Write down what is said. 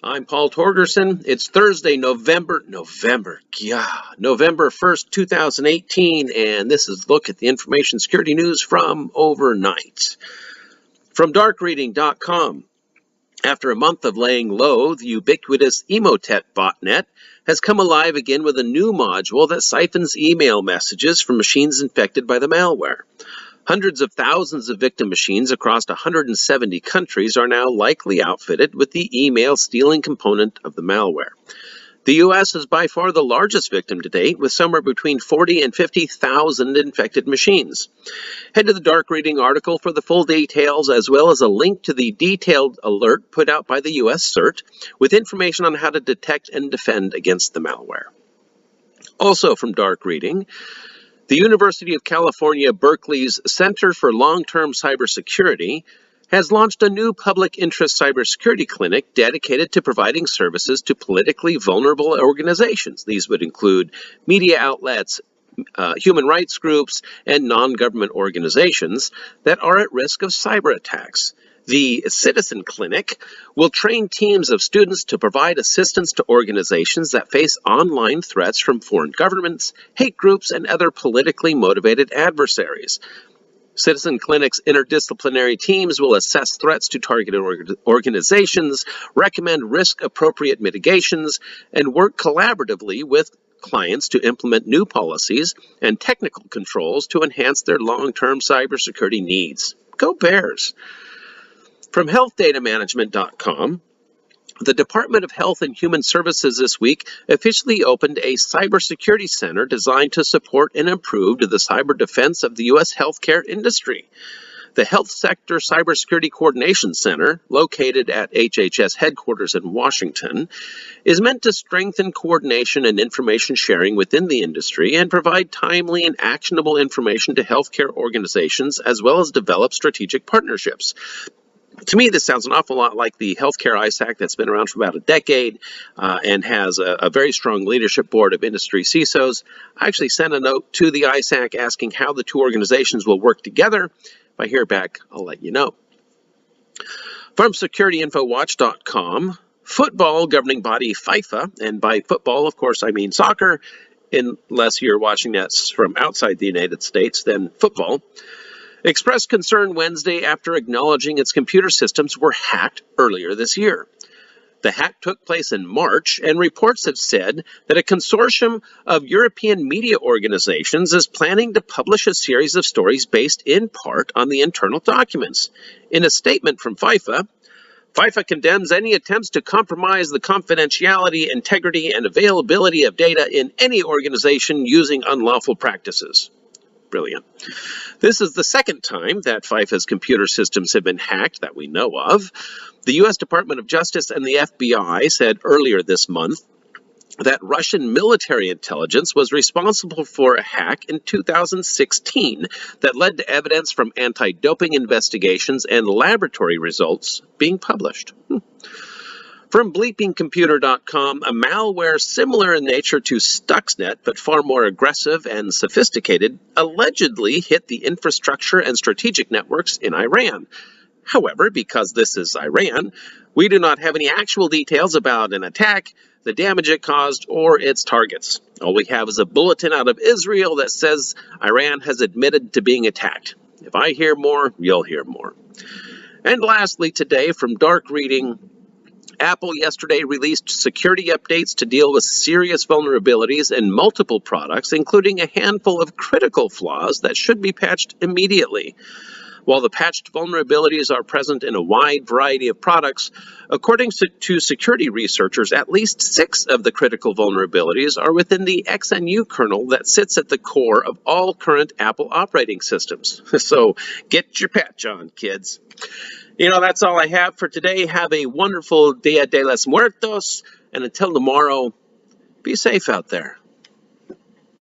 I'm Paul Torgerson. It's Thursday, November 1st, 2018, and this is a look at the information security news from overnight. From darkreading.com, after a month of laying low, the ubiquitous Emotet botnet has come alive again with a new module that siphons email messages from machines infected by the malware. Hundreds of thousands of victim machines across 170 countries are now likely outfitted with the email stealing component of the malware. The U.S. is by far the largest victim to date, with somewhere between 40 and 50,000 infected machines. Head to the Dark Reading article for the full details, as well as a link to the detailed alert put out by the U.S. CERT with information on how to detect and defend against the malware. Also from Dark Reading, the University of California, Berkeley's Center for Long-Term Cybersecurity has launched a new public interest cybersecurity clinic dedicated to providing services to politically vulnerable organizations. These would include media outlets, human rights groups, and non-government organizations that are at risk of cyber attacks. The Citizen Clinic will train teams of students to provide assistance to organizations that face online threats from foreign governments, hate groups, and other politically motivated adversaries. Citizen Clinic's interdisciplinary teams will assess threats to targeted organizations, recommend risk-appropriate mitigations, and work collaboratively with clients to implement new policies and technical controls to enhance their long-term cybersecurity needs. Go Bears! From healthdatamanagement.com, the Department of Health and Human Services this week officially opened a cybersecurity center designed to support and improve the cyber defense of the U.S. healthcare industry. The Health Sector Cybersecurity Coordination Center, located at HHS headquarters in Washington, is meant to strengthen coordination and information sharing within the industry and provide timely and actionable information to healthcare organizations, as well as develop strategic partnerships. To me, this sounds an awful lot like the healthcare ISAC that's been around for about a decade and has a very strong leadership board of industry CISOs. I actually sent a note to the ISAC asking how the two organizations will work together. If I hear back, I'll let you know. From SecurityInfoWatch.com, football governing body FIFA, and by football, of course, I mean soccer, unless you're watching that from outside the United States, then football, expressed concern Wednesday after acknowledging its computer systems were hacked earlier this year. The hack took place in March, and reports have said that a consortium of European media organizations is planning to publish a series of stories based in part on the internal documents. In a statement from FIFA condemns any attempts to compromise the confidentiality, integrity, and availability of data in any organization using unlawful practices. Brilliant. This is the second time that FIFA's computer systems have been hacked that we know of. The U.S. Department of Justice and the FBI said earlier this month that Russian military intelligence was responsible for a hack in 2016 that led to evidence from anti-doping investigations and laboratory results being published. From bleepingcomputer.com, a malware similar in nature to Stuxnet, but far more aggressive and sophisticated, allegedly hit the infrastructure and strategic networks in Iran. However, because this is Iran, we do not have any actual details about an attack, the damage it caused, or its targets. All we have is a bulletin out of Israel that says Iran has admitted to being attacked. If I hear more, you'll hear more. And lastly today, from Dark Reading, Apple yesterday released security updates to deal with serious vulnerabilities in multiple products, including a handful of critical flaws that should be patched immediately. While the patched vulnerabilities are present in a wide variety of products, according to security researchers, at least 6 of the critical vulnerabilities are within the XNU kernel that sits at the core of all current Apple operating systems. So get your patch on, kids. That's all I have for today. Have a wonderful Dia de los Muertos. And until tomorrow, be safe out there.